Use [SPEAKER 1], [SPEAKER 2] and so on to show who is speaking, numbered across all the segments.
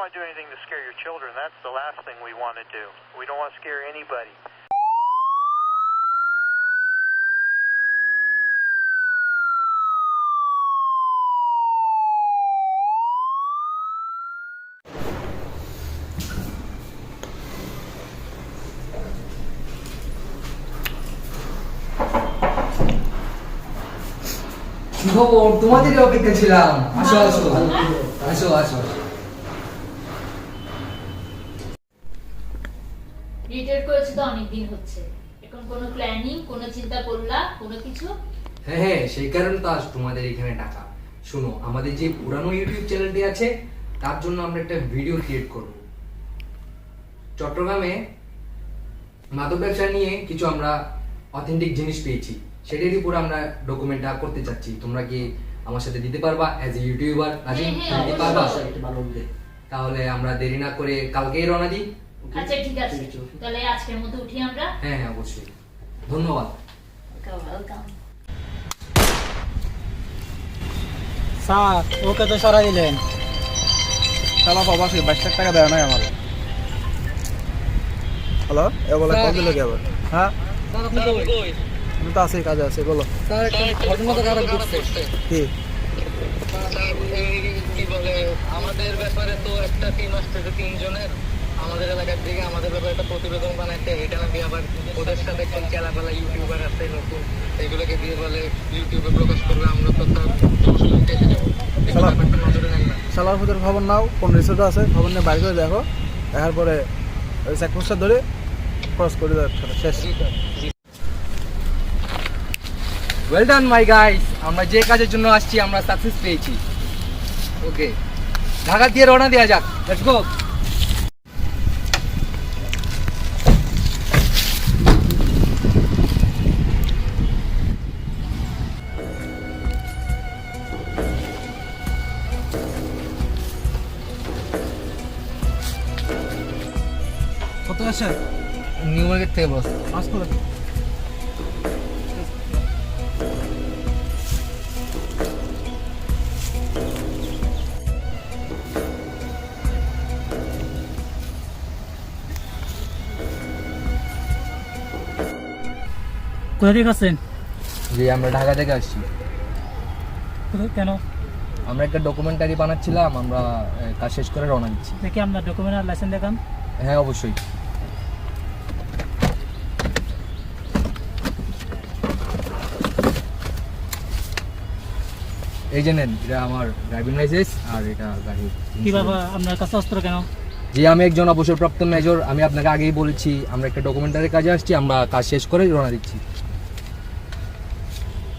[SPEAKER 1] want to do anything to scare your children. That's the last thing we want to do. We don't want to scare anybody.
[SPEAKER 2] খবর তোমাদেরই অপেক্ষা ছিলাম। আসো আসো আসো আসো।
[SPEAKER 3] রিটায়ার করেছে তো অনেক দিন হচ্ছে, এখন কোনো প্ল্যানিং, কোনো চিন্তা করলা, কোনো কিছু?
[SPEAKER 2] হ্যাঁ হ্যাঁ, সেই কারণে তো আজ তোমাদের এখানে ডাকা। শোনো, আমাদের যে পুরানো ইউটিউব চ্যানেলটি আছে তার জন্য আমরা একটা ভিডিও ক্রিয়েট করব। চট্টগ্রামে মাদক ব্যবসা নিয়ে কিছু আমরা অথেন্টিক জিনিস পেয়েছি, সেটারই উপর আমরা ডকুমেন্টটা করতে চাচ্ছি। তোমরা কি আমার সাথে দিতে পারবা অ্যাজ এ ইউটিউবার? রাজি দিতে পারবা? তাহলে আমরা দেরি না করে কালকেই রওনা দিই।
[SPEAKER 3] আচ্ছা ঠিক আছে, তাহলে আজকের মতো উঠি আমরা।
[SPEAKER 2] হ্যাঁ হ্যাঁ অবশ্যই, ধন্যবাদ।
[SPEAKER 3] ওয়েলকাম।
[SPEAKER 4] স্যার ওকে তো সরাই দিলেন।
[SPEAKER 5] শালা বাবা 22 লাখ টাকা দেয় নাই আমার। হ্যালো, এ বলে কল দিল কি আবার? হ্যাঁ
[SPEAKER 4] স্যার আপনি কই?
[SPEAKER 5] আমি তো আছি, কাজে আছি, বলো।
[SPEAKER 4] স্যার একটা ঘটনা তো খারাপ ঘটছে।
[SPEAKER 5] কি?
[SPEAKER 6] কি বলে, আমাদের ব্যাপারে তো একটা টিম আসতেছে 3 জনের আমাদের এলাকার দিকে। আমাদের ব্যাপারে একটা প্রতিবেদন বানাইতে, এটা নাকি আবার ওদের সাথে কোন চেলাপালা ইউটিউবার আছে নতুন, এগুলোকে দিয়ে বলে ইউটিউবে প্রকাশ করবে। আমরা তো তার সমস্যা এসে যাবো। নজরে নেন না।
[SPEAKER 5] শালার ফুদের খবর নাও, কোন রিসোর্ট আছে খবর নিয়ে বাইরে করে দেখো, দেখার পরে ওই চেকপোস্টটা ধরে ক্রস করে দেওয়ার শেষ।
[SPEAKER 2] ওয়েল ডান মাই গাইস, আমরা যে কাজের জন্য আসছি আমরা সাকসেস পেয়েছি। ওকে, ঢাকা দিয়ে রওনা দেওয়া যাক। Let's go.
[SPEAKER 5] কত আসে?
[SPEAKER 2] নিউ মার্কেট থেকে বস।
[SPEAKER 5] মাস করে
[SPEAKER 4] কোথা থেকে আসছেন?
[SPEAKER 2] জি, আমরা ঢাকা থেকে আসছি।
[SPEAKER 4] কেন?
[SPEAKER 2] আমরা একটা ডকুমেন্টারি বানাচ্ছিলাম, আমরা কাজ শেষ করে রওনা দিচ্ছি।
[SPEAKER 4] দেখি আপনার ডকুমেন্ট আর লাইসেন্স দেখান।
[SPEAKER 2] হ্যাঁ অবশ্যই। এই যে নেন, এটা আমার ড্রাইভিং লাইসেন্স আর এটা গাড়ি।
[SPEAKER 4] কি বাবা আপনার কাছে অস্ত্র কেন?
[SPEAKER 2] জি, আমি একজন অবসরপ্রাপ্ত মেজর। আমি আপনাকে আগেই বলেছি আমরা একটা ডকুমেন্টারির কাজে আসছি, আমরা কাজ শেষ করে রওনা দিচ্ছি।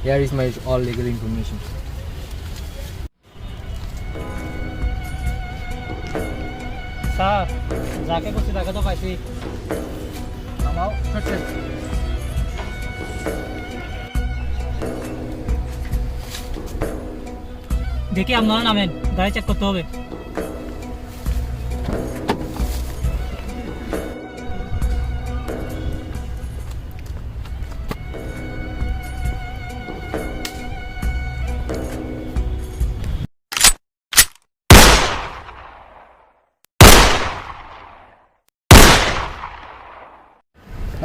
[SPEAKER 2] Here is my all legal information.
[SPEAKER 4] Sir যাকে করছি তাকে তো পাইছি।
[SPEAKER 2] নামাও, ছোট্ট।
[SPEAKER 4] দেখি আপনারা নামেন, গাড়ি চেক করতে হবে।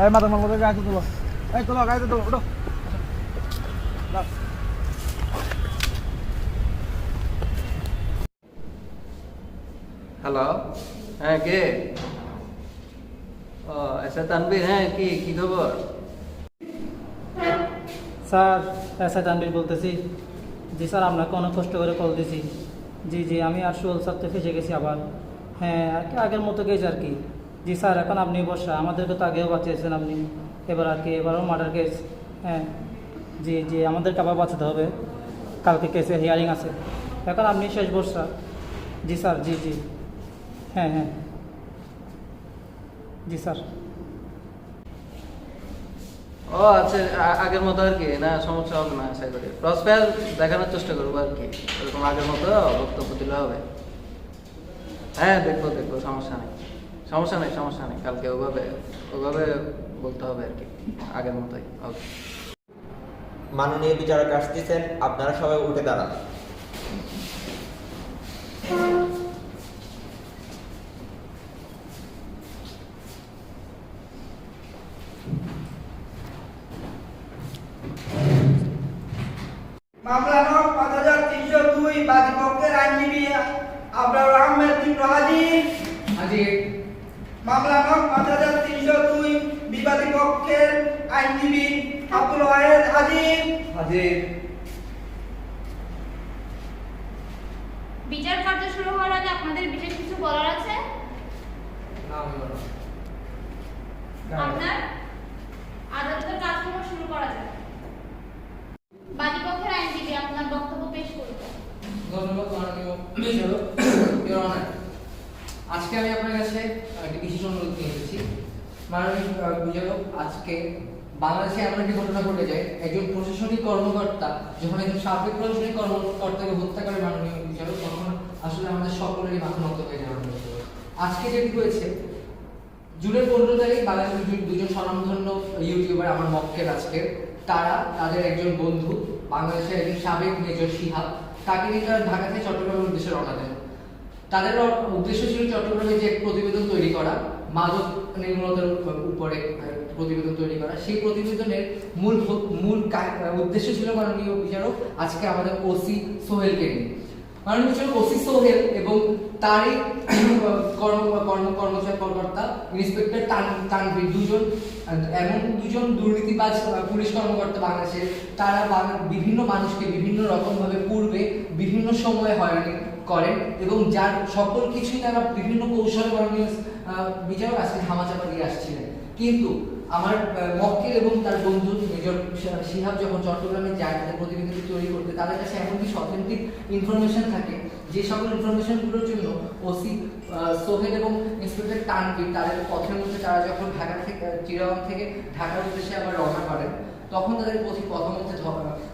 [SPEAKER 5] এই মাথা মাল করে গাড়িতে তোলো, এই তোলো গাড়িতে তোলো, ওঠো।
[SPEAKER 6] হ্যালো, হ্যাঁ কে? ও আচ্ছা, তানবীর। হ্যাঁ কি খবর?
[SPEAKER 4] স্যার এসআই তানবীর বলতেছি। জি স্যার, আপনাকে অনেক কষ্ট করে কল দিয়েছি। জি জি, আমি আর সোহেল স্যার তো ফেসে গেছি আবার। হ্যাঁ আর কি আগের মতো গেছে আর কি। জি স্যার, এখন আপনি বর্ষা, আমাদেরকে তো আগেও বাঁচিয়েছেন আপনি, এবার আর কি এবারও মার্ডার কেস। হ্যাঁ জি জি, আমাদেরকে আবার বাঁচাতে হবে, কালকে কেসে হিয়ারিং আছে। এখন আপনি শেষ বর্ষা। জি স্যার, জি জি, হ্যাঁ হ্যাঁ, জি স্যার।
[SPEAKER 6] ও আচ্ছা, আগের মতো আর কি না, সমস্যা হবে না। আশা করি প্রসপের দেখানোর চেষ্টা করবো আর কি, এরকম আগের মতো বক্তব্য দিলে হবে। হ্যাঁ দেখবো, সমস্যা নেই। কালকে ওভাবে বলতে হবে আর কি, আগের মতোই। ওকে।
[SPEAKER 7] মাননীয় বিচারক আসতেছেন, আপনারা সবাই উঠে দাঁড়ান।
[SPEAKER 8] মামলা নং 5302 বাদীপক্ষের আইনজীবী আবরার আহমেদ তীব্র হাজির।
[SPEAKER 2] হাজির।
[SPEAKER 8] মামলা নং 5302 বিবাদী পক্ষের আইনজীবী আব্দুল ওয়াহেদ হাজির।
[SPEAKER 2] হাজির।
[SPEAKER 9] বিচার কার্য শুরু হওয়ার আগে আপনাদের বিশেষ কিছু বলার আছে? আপনার আদালতের কাজকর্ম শুরু করা যায়। বাদীপক্ষের আইনজীবী আপনার বক্তব্য পেশ করুন।
[SPEAKER 2] ধন্যবাদ মাননীয় বিচারক। ইওর অনার, আজকে আমি আপনার কাছে একটি বিশেষ অনুরোধ নিয়ে এসেছি। মাননীয় বিচারক, আজকে বাংলাদেশে এমন একটি ঘটনা ঘটে যায়, একজন প্রশাসনিক কর্মকর্তা যখন একজন সাবেক প্রশাসনিক কর্মকর্তাকে হত্যা করে মাননীয় বিচারক, তখন আসলে আমাদের সকলেরই মাথা নত হয়ে যায়। মাননীয় বিচারক, আজকে যেটি হয়েছে, জুনের 15 তারিখ বাংলাদেশের দুজন স্বনামধন্য ইউটিউবার আমার মক্কেল আজকের, তারা তাদের একজন বন্ধু বাংলাদেশের একজন সাবেক মেজর শিহাব, তাকে নিয়ে তারা ঢাকা থেকে চট্টগ্রামের উদ্দেশ্যে রওনা দেন। তাদের উদ্দেশ্য ছিল চট্টগ্রামে যে এক প্রতিবেদন তৈরি করা, মাদক নির্মূলতার উপরে প্রতিবেদন তৈরি করা। সেই প্রতিবেদনের মূল উদ্দেশ্য ছিল মাননীয় বিচারক আজকে আমাদের ওসি সোহেলকে নিয়ে। মাননীয় বিচারক ওসি সোহেল এবং তারই কর্মকর্তা ইন্সপেক্টর তানভীর, এমন দুজন দুর্নীতিবাজ পুলিশ কর্মকর্তা বাংলাদেশের, তারা বিভিন্ন মানুষকে বিভিন্ন রকম ভাবে পূর্বে বিভিন্ন সময়ে হয়রানি করেন এবং যার সকল কিছুই তারা বিভিন্ন কৌশলে মাননীয় বিচারক আজকে ধামাচাপা দিয়ে আসছিলেন। কিন্তু আমার মক্কেল এবং তার বন্ধু মেজর শিহাব যখন চট্টগ্রামে যায় তাদের প্রতিবেদনটি তৈরি করতে, তাদের কাছে এমন কিছু অথেন্টিক ইনফরমেশন থাকে যে সকল ইনফরমেশনগুলোর জন্য ওসি সোহেল এবং ইন্সপেক্টর তানভীর তাদের পথের মধ্যে তারা যখন ঢাকা থেকে চিরাগঞ্জ থেকে ঢাকার উদ্দেশ্যে আবার রওনা করেন, তখন তাদের পথের মধ্যে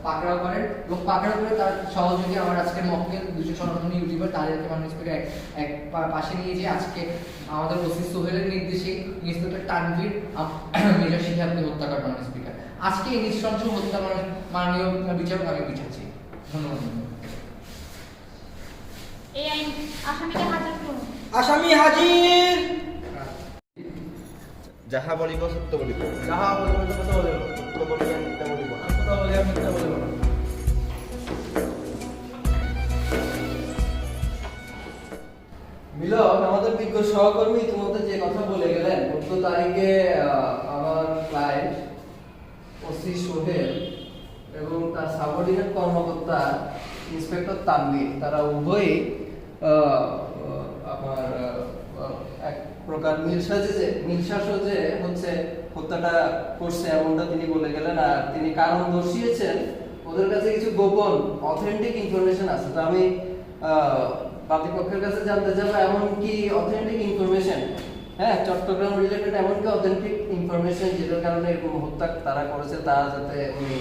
[SPEAKER 2] পাকড়াও করেন এবং পাকড়াও করে তার সহযোগী আমার আজকের মক্কেল দুজন স্বনামধন্য ইউটিউবার, তাদেরকে মাননীয় স্পিকার এক পাশে নিয়ে যে আজকে আমাদের ওসি সোহেলের নির্দেশে ইন্সপেক্টর তানভীর মেজর শিহাবকে হত্যা করেন। মাননীয় স্পিকার, আজকে এই নৃশংস হত্যা মাননীয় বিচারক আমি বিচারছি। ধন্যবাদ।
[SPEAKER 9] এই আইন আসামিকে হাজির করুন।
[SPEAKER 8] আসামি হাজির।
[SPEAKER 7] যাহা বলিব সত্য বলিব,
[SPEAKER 5] যাহা বলিব সত্য বলিব,
[SPEAKER 7] সত্য বলিয়া মিথ্যা বলিব না।
[SPEAKER 5] কথা বলিয়া মিথ্যা বলিব না।
[SPEAKER 10] মিলন, আমাদের বিজ্ঞ সহকর্মী ইতিমধ্যে যে কথা বলে গেলেন, 14 তারিখে আমার ক্লায়েন্ট ওসি সোহেল এবং তার সাবঅর্ডিনেট কর্মকর্তা ইন্সপেক্টর তানভীর, তারা উভয়ই আমার এক প্রকার মিলসাসে হচ্ছে হত্যাটা করছে এমনটা তিনি বলে গেলেন। আর তিনি কারণ দর্শিয়েছেন ওদের কাছে কিছু গোপন অথেন্টিক ইনফরমেশন আছে। তো আমি বাদীপক্ষের কাছে জানতে চাবো এমন কি অথেন্টিক ইনফরমেশন, হ্যাঁ, চট্টগ্রাম রিলেটেড এমন কি অথেন্টিক ইনফরমেশন যেটার কারণে এরকম হত্যা তারা করেছে তা যাতে উনি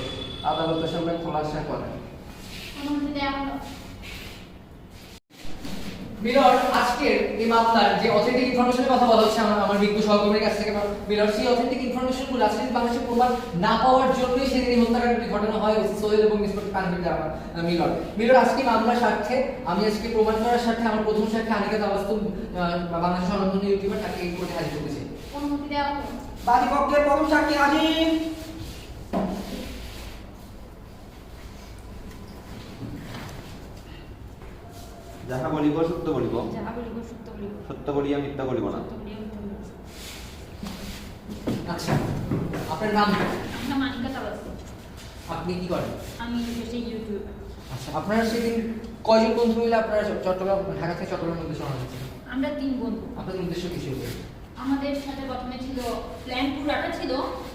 [SPEAKER 10] আদালতের সামনে খোলাসা করেন।
[SPEAKER 9] অনুমতি দেওয়া হলো।
[SPEAKER 2] মিলর, আজকের এই মামলার যে অথেন্টিক ইনফরমেশনের কথা বলা হচ্ছে আমার বিজ্ঞ সহকর্মীর কাছ থেকে, মিলর সেই অথেন্টিক ইনফরমেশনগুলো আজকে বাংলাদেশের প্রমাণ না পাওয়ার জন্যই সেদিন এই হত্যাকাণ্ডটি ঘটানো হয় ওসি সোহেল এবং ইন্সপেক্টর তানভীর দ্বারা। মিলর, আজকে মামলার সাক্ষ্যে আমি আজকে প্রমাণ করার সাথে আমার প্রথম সাক্ষী আনিকা তাবাসসুম বাংলাদেশের স্বনামধন্য ইউটিউবার, তাকে এই কোর্টে হাজির করেছি।
[SPEAKER 9] অনুমতি দেওয়া হলো।
[SPEAKER 8] বাদীপক্ষের প্রথম সাক্ষী হাজির।
[SPEAKER 7] যাহা বলিব সত্য বলিব,
[SPEAKER 9] যাহা বলিব সত্য বলিব,
[SPEAKER 7] সত্য বলিয়া মিথ্যা বলিব না।
[SPEAKER 9] সত্য বলিয়া মিথ্যা বলিব না।
[SPEAKER 2] আচ্ছা, আপনার নাম কি?
[SPEAKER 9] আমার আনিকা তাবাসসুম।
[SPEAKER 2] আপনি কি করেন?
[SPEAKER 9] আমি দেশে ইউটিউবার।
[SPEAKER 2] আচ্ছা, আপনারা সেদিন কয়জন বন্ধু মিলে আপনারা চট্টগ্রাম ঢাকা থেকে চট্টগ্রামের উদ্দেশ্যে রওনা দিয়েছেন?
[SPEAKER 9] আমরা 3 বন্ধু।
[SPEAKER 2] আপনাদের উদ্দেশ্য কি ছিল?
[SPEAKER 9] আমাদের সাথে প্রথমে ছিল প্ল্যান পুরাটা ছিল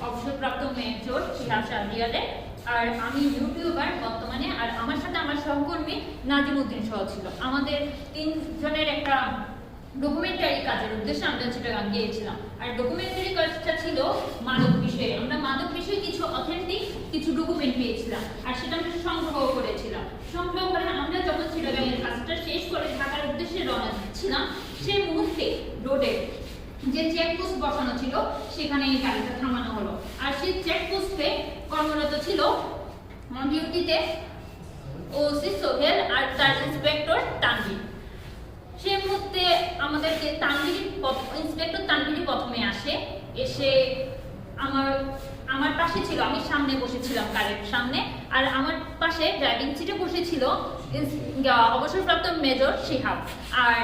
[SPEAKER 9] অবসরপ্রাপ্ত মেজর শিহাব শাহরিয়ারের, আর আমি ইউটিউবার বর্তমানে, আর আমার সাথে আমার সহকর্মী নাজিমউদ্দিন সহ ছিল। আমাদের 3 জনের একটা ডকুমেন্টারি কাজের উদ্দেশ্যে আমরা চিটাগাং গিয়েছিলাম। আর ডকুমেন্টারি কাজটা ছিল মাদক বিষয়ে। আমরা মাদক বিষয়ে কিছু অথেন্টিক কিছু ডকুমেন্ট পেয়েছিলাম আর সেটা আমরা সংগ্রহ করেছিলাম। সংগ্রহ করে আমরা যখন চিটাগাংয়ের কাজটা শেষ করে ঢাকার উদ্দেশ্যে রওনা দিচ্ছিলাম, সেই মুহূর্তে রোডে যে চেকপোস্ট বসানো ছিল সেখানে এই গাড়িটা থামানো হলো। আর সেই চেকপোস্টে কর্মরত ছিল ডিউটিতে ওসি সোহেল আর তার ইন্সপেক্টর তানভীর। সেই মুহূর্তে আমাদেরকে ইন্সপেক্টর তানভীর প্রথমে এসে আমার পাশে ছিল, আমি সামনে বসেছিলাম কারের সামনে, আর আমার পাশে ড্রাইভিং সিটে বসেছিল অবসরপ্রাপ্ত মেজর শিহাব। আর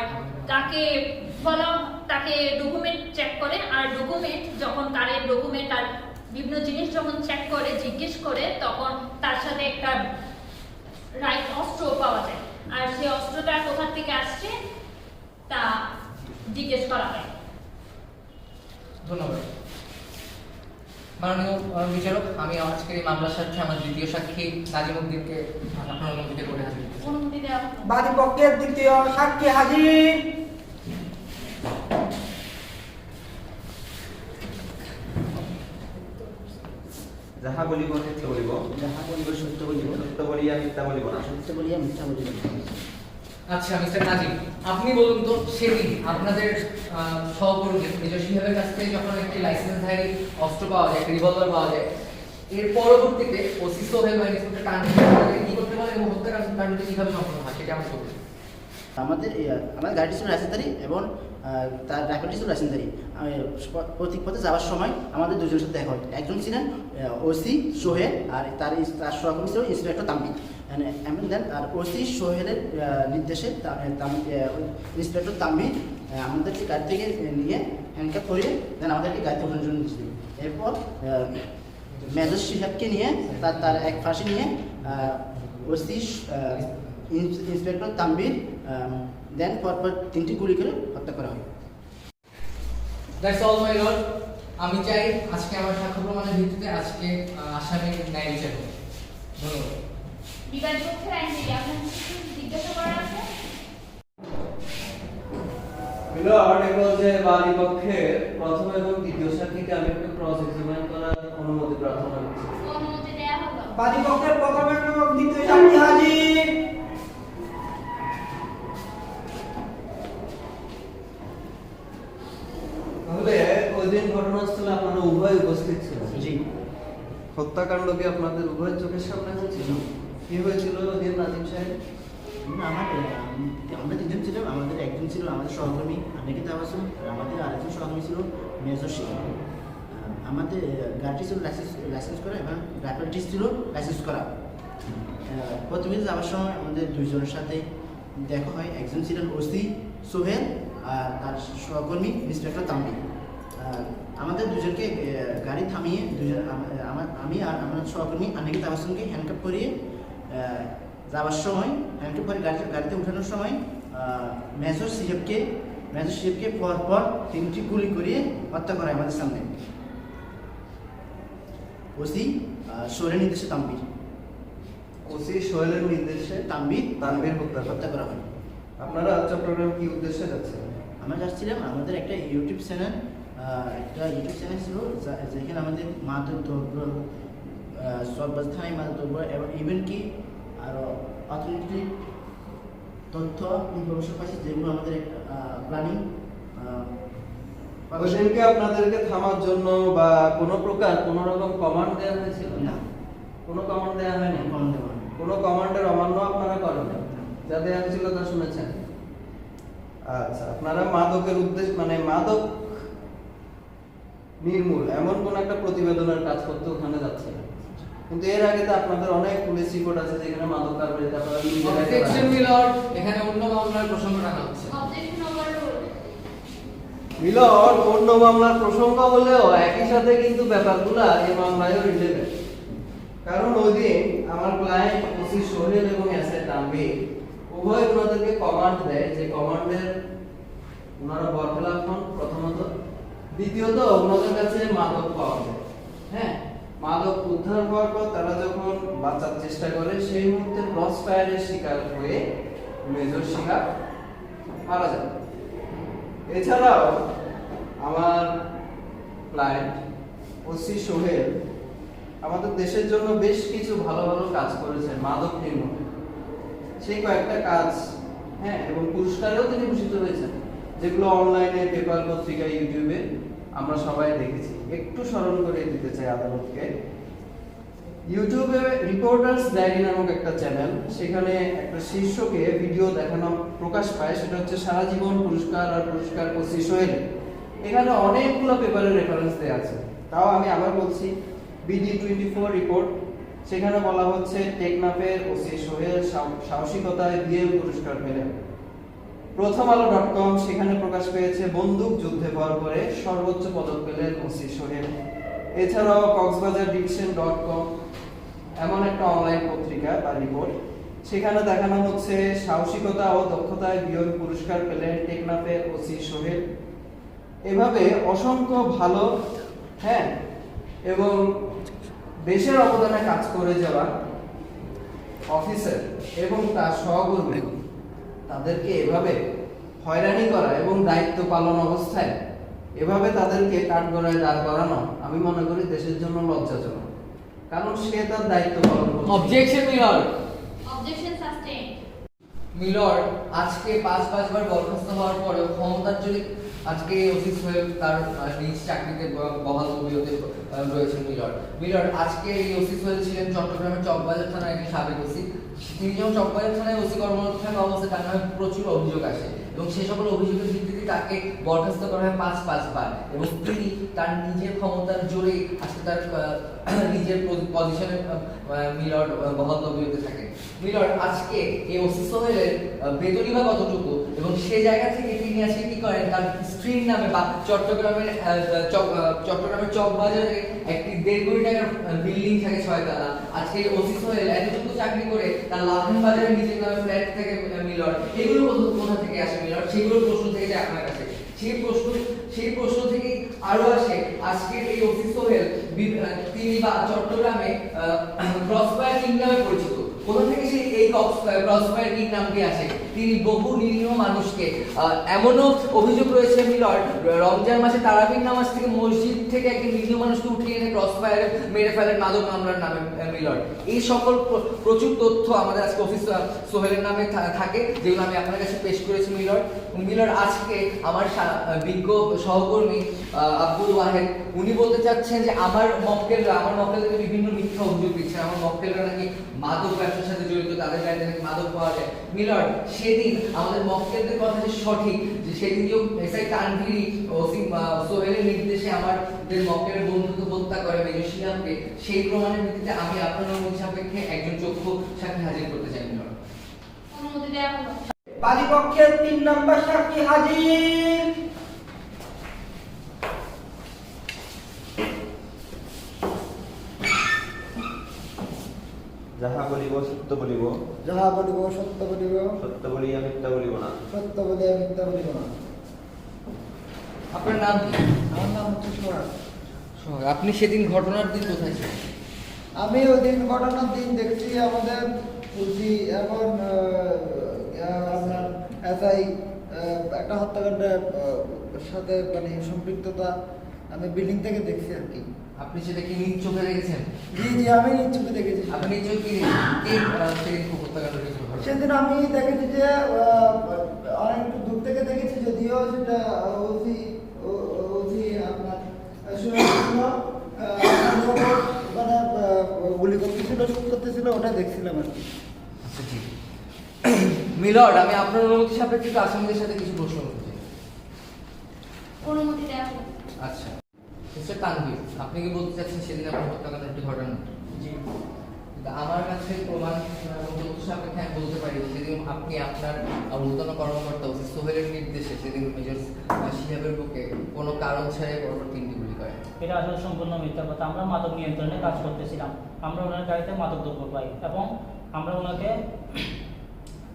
[SPEAKER 9] তাকে ডকুমেন্ট চেক করে, আর ডকুমেন্ট যখন কারের ডকুমেন্ট আর বিভিন্ন জিনিস যখন চেক করে জিজ্ঞেস করে, তখন তার সাথে একটা রাইট অস্ত্র পাওয়া যায়, আর সেই অস্ত্রটা কোথা থেকে আসছে তা জিজ্ঞেস করা হয়।
[SPEAKER 2] ধন্যবাদ মাননীয় বিচারক। আমি আজকের এই মামলার সাথে আমার দ্বিতীয় সাক্ষী নাজিমউদ্দিনকে আপনার অনুমতিতে করে হাজির করছি।
[SPEAKER 9] অনুমতি দেওয়া হোক।
[SPEAKER 8] বাদী পক্ষের দ্বিতীয় সাক্ষী হাজির।
[SPEAKER 7] যাহা বলিব সত্য বলিব,
[SPEAKER 11] যাহা বলিব সত্য বলিব,
[SPEAKER 7] সত্য বলিয়া মিথ্যা বলিব না।
[SPEAKER 11] সত্য বলিয়া মিথ্যা বলিব না।
[SPEAKER 2] আচ্ছা মিস্টার নাজিম, আপনি বলুন তো সেদিন আপনাদের সহকর্মী মেজর শিহাবের কাছ থেকে যখন একটি লাইসেন্সধারী অস্ত্র পাওয়া যায়, একটি রিভলভার পাওয়া যায়, এর পরবর্তীতে ওসি সোহেল বা ইন্সপেক্টর তানভীর কি করতে পারে এবং হত্যাকাণ্ডটি কিভাবে সম্পন্ন হয় সেটা আমাকে বলুন।
[SPEAKER 11] আমাদের গাড়িটি ছিল লাইসেন্সধারী এবং তার ড্রাইভারটি ছিল লাইসেন্সধারী। প্রতীক পথে যাওয়ার সময় আমাদের দুজনের সাথে দেখা হয়। একজন ছিলেন ওসি সোহেল, আর তার সহকর্মী ছিল ইন্সপেক্টর তানভীর। দেন আর ওসি সোহেলের নির্দেশে ইন্সপেক্টর তানভীর আমাদেরকে গাড়ি থেকে নিয়ে হ্যান্ডকাপ করিয়ে দেন আমাদেরকে গাড়িতে ওঠানোর জন্য দিয়েছিল। এরপর মেজর শিহাবকে নিয়ে তার এক ফাঁসি নিয়ে ওসি ইন্সপেক্টর তানভীর দেন পরপর 3টি গুলি করে হত্যা করা হয়।
[SPEAKER 2] That's all my lord. আমি চাই আজকে আমার সাক্ষ্য প্রমাণের ভিত্তিতে আজকে আসামির ন্যায় বিচার হোক। ধন্যবাদ।
[SPEAKER 9] বিবাদ পক্ষের আইনজীবী, আপনার কিছু জিজ্ঞাসা করার আছে?
[SPEAKER 10] মিলর্ড, এগুলো যে বাদী পক্ষের প্রথম এবং দ্বিতীয় সাক্ষীকে আমি একটু ক্রস এক্সামিন করার অনুমতি প্রার্থনা করছি।
[SPEAKER 9] অনুমতি দেওয়া হলো।
[SPEAKER 8] বাদী পক্ষের প্রথম এবং দ্বিতীয় সাক্ষী হাজির।
[SPEAKER 10] তাহলে ওই দিন ঘটনাস্থলে আপনারা উভয় উপস্থিত ছিলেন।
[SPEAKER 11] জি।
[SPEAKER 10] হত্যাকাণ্ড কি আপনাদের উভয় চোখের সামনে হয়েছিল? কি হয়েছিল ওই দিন নাজিম সাহেব?
[SPEAKER 11] আমরা তিনজন ছিলাম। আমাদের একজন ছিল আমাদের সহকর্মী আনিকা তাবাসসুম, আর আমাদের আরেকজন সহকর্মী ছিল মেজর শিহাব। আমাদের গাড়িটি ছিল লাইসেন্স করা এবং ড্রাইভারটি ছিল লাইসেন্স করা। প্রথমে যাওয়ার সময় আমাদের দুইজনের সাথে দেখা হয়। একজন ছিলেন ওসি সোহেল আর তার সহকর্মী ইন্সপেক্টর তানভীর। আমাদের দুজনকে গাড়ি থামিয়ে আমি আর আমার সহকর্মী আনিকা তাবাসসুমকে হ্যান্ডকাপ করিয়ে যাওয়ার সময় হ্যান্ডকাপ করে গাড়িতে উঠানোর সময় মেজর শিহাবকে পরপর 3টি গুলি করিয়ে হত্যা করা হয় আমাদের সামনে। ওসি সোহেলের নির্দেশে তানভীর
[SPEAKER 10] তানভীর
[SPEAKER 11] হত্যা করা হয়।
[SPEAKER 10] আপনারা চট্টগ্রাম কি উদ্দেশ্যে যাচ্ছেন?
[SPEAKER 11] আমরা যাচ্ছিলাম, আমাদের একটা ইউটিউব চ্যানেল ছিল যেখানে আমাদের মাদক দ্রব্য সরবরাহ থানায় মাদক দ্রব্য এবং ইভেন কি আরও অর্থনৈতিক তথ্য ইনফরমেশন পাচ্ছি, যেগুলো আমাদের প্ল্যানিং।
[SPEAKER 10] ওইদিনকে আপনাদেরকে থামার জন্য বা কোনো প্রকার কোনো রকম কমান্ড দেওয়া হয়েছিল?
[SPEAKER 11] না,
[SPEAKER 10] কোনো কমান্ড দেওয়া হয়নি। কোনো কমান্ডের অমান্য আপনারা করেন? যা দেওয়া হয়েছিল তা শুনেছেন? আচ্ছা, আপনারা মাদকের উদ্দেশ্য মানে মাদক নির্মূল এমন কোন একটা প্রতিবেদনের কাজ করতে ওখানে যাচ্ছিলেন, কিন্তু এর আগে তো আপনাদের অনেক পুলিশ রিপোর্ট আছে যেখানে মাদক কারবারিতে আপনারা
[SPEAKER 2] অবজেকশন মিলর্ড, এখানে অন্য মামলার প্রসঙ্গ টানা হচ্ছে।
[SPEAKER 9] Objection overruled.
[SPEAKER 10] মিলর্ড, অন্য মামলার প্রসঙ্গ হলেও একই সাথে কিন্তু ব্যাপারগুলো এই মামলায়ও রিলেটেড। কারণ ওই দিন আমার ক্লায়েন্ট ওসি সোহেল এবং এসএ তানভীর উভয় ওনাদেরকে কমান্ড দেয়, যে কমান্ডের ওনারা বরখেলাপ হন প্রথমত, দ্বিতীয়ত ওনাদের কাছে মাদক পাওয়া যায়। হ্যাঁ, মাদক উদ্ধার হওয়ার পর তারা যখন বাঁচার চেষ্টা করে সেই মুহূর্তে ক্রস ফায়ারের শিকার হয়ে মেজর শিহাব মারা যায়। এছাড়াও আমার ক্লায়েন্ট ওসি সোহেল আমাদের দেশের জন্য বেশ কিছু ভালো ভালো কাজ করেছেন মাদক নির্মূলে, সেই কয়েকটা কাজ, হ্যাঁ, এবং পুরস্কারেও তিনি ভূষিত হয়েছেন, যেগুলো অনলাইনে, পেপার, পত্রিকা, ইউটিউবে আমরা সবাই দেখেছি। একটু স্মরণ করে দিতে চাই আদালতকে, ইউটিউবে রিপোর্টার্স ডায়েরি নামক একটা চ্যানেল, সেখানে একটা শীর্ষকে ভিডিও দেখানো প্রকাশ পায়, সেটা হচ্ছে সারা জীবন পুরস্কার আর পুরস্কার ওসি সোহেল। এখানে অনেকগুলো পেপারের রেফারেন্স দেওয়া আছে, তাও আমি আবার বলছি, BD24 রিপোর্ট, সেখানে বলা হচ্ছে টেকনাফের ওসি সোহেল সাহসিকতায় বিয়ে পুরস্কার পেলেন। প্রথমআলো.com সেখানে প্রকাশ পেয়েছে বন্দুক যুদ্ধে ভর করে সর্বোচ্চ পদক পেলেন ওসি সোহেল। এছাড়াও কক্সবাজার.com এমন একটা অনলাইন পত্রিকা বা রিপোর্ট, সেখানে দেখানো হচ্ছে সাহসিকতা ও দক্ষতায় বিয়ে পুরস্কার পেলেন টেকনাফের ওসি সোহেল। এভাবে অসংখ্য ভালো এবং দেশের অবদানে কাজ করে যাওয়া অফিসার এবং তার সহকর্মী, তাদেরকে এভাবে হয়রানি করা এবং দায়িত্ব পালন অবস্থায় এভাবে তাদেরকে কাঠগড়ায় দাঁড় করানো আমি মনে করি দেশের জন্য লজ্জাজনক, কারণ সে তার দায়িত্ব পালন করছে।
[SPEAKER 2] Objection milord.
[SPEAKER 9] Objection sustain.
[SPEAKER 2] Milord আজকে 5 বার বরখাস্ত হওয়ার পরেও ক্ষমতার জোরে আজকে অফিস হয়ে তার নিজ চাকরিতে বহাল তবিয়তে রয়েছেন মিলর আজকে এই ওসি ছিলেন চট্টগ্রামের চকবাজার থানার একটি সাবেক ওসি। তিনি যখন চকবাজার থানায় ওসি কর্মরত থাকা অবস্থায় তার নামে প্রচুর অভিযোগ আসে এবং সে সকল অভিযোগের ভিত্তিতে তাকে বরখাস্ত করা হয় 5 বার এবং তিনি তার নিজের ক্ষমতার জোরে আজকে তার নিজের পজিশনে মিলর বহাল তবিয়তে থাকেন। মিলর আজকে এই ওসি সোহেলের বেতনই বা কতটুকু এবং সেই জায়গা থেকে তিনি আজকে কি করেন, তার স্ত্রীর নামে বা চট্টগ্রামের চকবাজারে একটি 1.5 কোটি টাকার বিল্ডিং থাকে 6 তলা। আজকে ওসি সোহেল এতটুকু চাকরি করে তার লাভেন বাজারে নিজের নামে ফ্ল্যাট থেকে মিলর, এগুলো কোথা থেকে আসে মিলর? সেগুলোর প্রশ্ন থেকে যায় আপনার কাছে। সেই প্রশ্ন থেকে আরো আসে আজকে এই ওসি সোহেল তিনি বা চট্টগ্রামে ক্রসফায়ার কিং নামে পরিচিত। কোথা থেকে সেই এই ক্রসফায়ার কিং নামটি আসে? তিনি বহু নিরীহ মানুষকে, এমনও অভিযোগ রয়েছে মিলর, রমজান মাসে তারাবির নামাজ থেকে মসজিদ থেকে একটি নিরীহ মানুষকে উঠিয়ে এনে ক্রসফায়ারে মেরে ফেলেন মাদক মামলার নামে মিলর। এই সকল প্রচুর তথ্য আমাদের আজকে অফিস সোহেলের নামে থাকে, যেগুলো আমি আপনার কাছে পেশ করেছি মিলর আজকে আমার বিজ্ঞ সহকর্মী আব্দুল ওয়াহেদ উনি বলতে চাচ্ছেন যে আমার মক্কেলরা বিভিন্ন মিথ্যা অভিযোগ দিচ্ছেন, আমার মক্কেলরা নাকি মাদক ব্যবসার সাথে জড়িত, তাদের গাড়িতে নাকি মাদক পাওয়া যায়। মিলর সেদিন আমাদের মক্কেলদের কথা যে সঠিক, যে সেদিন যে এসআই তানভীর ওসি সোহেলের নির্দেশে আমাদের মক্কেলের বন্ধুকে হত্যা করে মেজর সিয়ামকে, সেই প্রমাণের ভিত্তিতে আমি আপনার অনুমতি সাপেক্ষে একজন চক্ষু সাক্ষী হাজির করতে চাই। মিলর
[SPEAKER 9] অনুমতি দেওয়া হলো।
[SPEAKER 8] বাদীপক্ষের 3 নম্বর সাক্ষী হাজির।
[SPEAKER 7] যাহা বলিব সত্য বলিব,
[SPEAKER 8] যাহা বলিব সত্য বলিব,
[SPEAKER 7] সত্য বলিয়া মিথ্যা বলিব না,
[SPEAKER 8] সত্য বলিয়া মিথ্যা বলিব না।
[SPEAKER 2] আপনার নাম কি?
[SPEAKER 8] আমার নাম হচ্ছে সোহাগ।
[SPEAKER 2] আপনি সেদিন ঘটনার দিন কোথায় ছিলেন?
[SPEAKER 8] আমি ওই দিন ঘটনার দিন দেখছি আমাদের পুলিশ এখন আপনার এসআই একটা হত্যাকাণ্ডের সাথে মানে সম্পৃক্ততা আমি বিল্ডিং থেকে দেখছি আর কি।
[SPEAKER 2] আপনি সেটা কি নিজ চোখে দেখেছেন?
[SPEAKER 8] জি আমি নিজ চোখে দেখেছি।
[SPEAKER 2] আপনি নিজ চোখে
[SPEAKER 8] সেদিন আমি দেখেছি যে অনেক একটু দূর থেকে দেখেছি, যদিও সেটা ওসি আপনার মানে গুলি করতেছিল, শুট করতেছিল, ওটা দেখছিলাম আর কি।
[SPEAKER 2] মিলর্ড আমি আপনার অনুমতি সাপেক্ষে একটু আসামিদের সাথে কিছু প্রশ্ন করতে চাই।
[SPEAKER 9] অনুমতি দেওয়া হলো।
[SPEAKER 2] আচ্ছা মিস্টার তানভীর, আপনি কি বলতে চাচ্ছেন সেদিন আপনার হত্যাকাণ্ডের একটি ঘটনা?
[SPEAKER 4] জি।
[SPEAKER 2] আমার কাছে প্রমাণ তথ্য সাপেক্ষে আমি বলতে পারি সেদিন আপনি আপনার ঊর্ধ্বতন কর্মকর্তা ওসি সোহেলের নির্দেশে সেদিন মেজর শিহাবের বুকে কোনো কারণ ছাড়াই পরপর 3টি গুলি করেন।
[SPEAKER 4] এটা আসলে সম্পূর্ণ মিথ্যা কথা। আমরা মাদক নিয়ন্ত্রণে কাজ করতেছিলাম, আমরা ওনার গাড়িতে মাদক দ্রব্য পাই এবং আমরা ওনাকে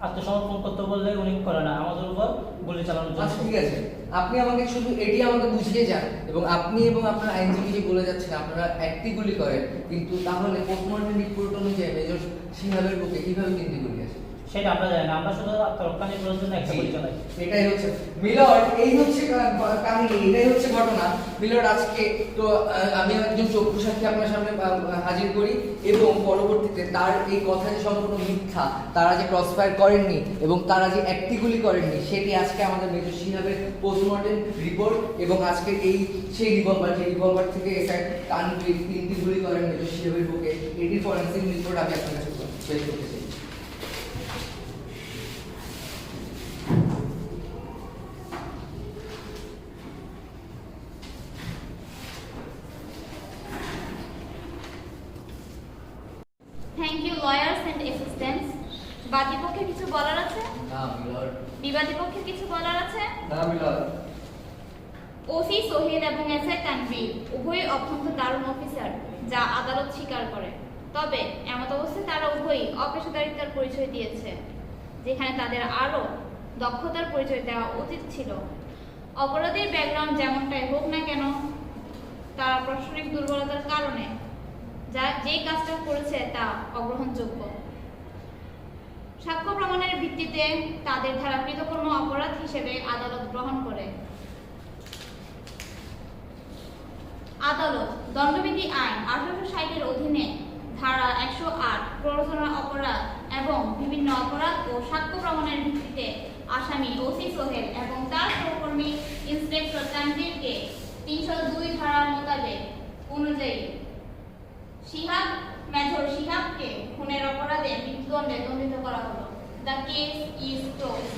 [SPEAKER 4] আত্মসমর্পণ করতে বললে উনি করে না, আমাদের উপর গুলি চালানোর জন্য।
[SPEAKER 2] আচ্ছা ঠিক আছে, আপনি আমাকে শুধু এটি আমাকে বুঝিয়ে যান এবং আপনি এবং আপনার আইনজীবী যে বলে যাচ্ছেন আপনারা একটি গুলি করেন, কিন্তু তাহলে পোস্টমর্টম রিপোর্ট অনুযায়ী মেজর শিহাবের বুকে কিভাবে 3টি গুলি আসে?
[SPEAKER 4] সেটা আমরা জানি না, আমরা শুধু আত্মরক্ষা নির্বাচনের জন্য একটা গুলি চালাই।
[SPEAKER 2] এটাই হচ্ছে মিলর্ড, এই হচ্ছে কাহিনী, এটাই হচ্ছে ঘটনা। মিলর্ড আজকে তো আমি একজন চক্ষু সাক্ষী আপনার সামনে হাজির করি এবং পরবর্তীতে তার এই কথা যে সম্পূর্ণ মিথ্যা, তারা যে ক্রসফায়ার করেননি এবং তারা যে একটি গুলি করেননি, সেটি আজকে আমাদের মেজর শিহাবের পোস্টমর্টেম রিপোর্ট এবং আজকে এই সেই রিভলভার থেকে এসআই তানভীর 3টি গুলি করেন মেজর শিহাবের বুকে, এটি ফরেনসিক রিপোর্ট আমি আপনার কাছে পেশ করতে চাই।
[SPEAKER 12] Thank you lawyers and assistants. বাদীপক্ষে কিছু বলার আছে?
[SPEAKER 2] না মিলর।
[SPEAKER 12] বিবাদী পক্ষে কিছু বলার আছে?
[SPEAKER 10] না মিলর।
[SPEAKER 12] ওসি সোহেল এবং এসআই তানভীর উভয়ই অত্যন্ত দারুণ অফিসার, যা আদালত স্বীকার করে। তবে এমত অবস্থায় তারা উভয়ই অপেশাদারিত্বের পরিচয় দিয়েছে, যেখানে তাদের আরও দক্ষতার পরিচয় দেওয়া উচিত ছিল। অপরাধীর ব্যাকগ্রাউন্ড যেমনটাই হোক না কেন, তারা প্রশাসনিক দুর্বলতার কারণে যেই কাজটা করেছে তা অগ্রহণযোগ্য। সাক্ষ্য প্রমাণের ভিত্তিতে তাদের ধারাকৃত কোনো অপরাধ হিসেবে আদালত গ্রহণ করে। আদালত দণ্ডবিধি আইন 1860-এর অধীনে ধারা 108 প্ররোচনা অপরাধ এবং বিভিন্ন অপরাধ ও সাক্ষ্য প্রমাণের ভিত্তিতে আসামি ওসি সোহেল এবং তার সহকর্মী ইন্সপেক্টর তানভীরকে 302 ধারার মোতাবেক অনুযায়ী মেজর শিহাবকে খুনের অপরাধে মৃত্যুদণ্ডে দণ্ডিত করা হলো। The case is closed.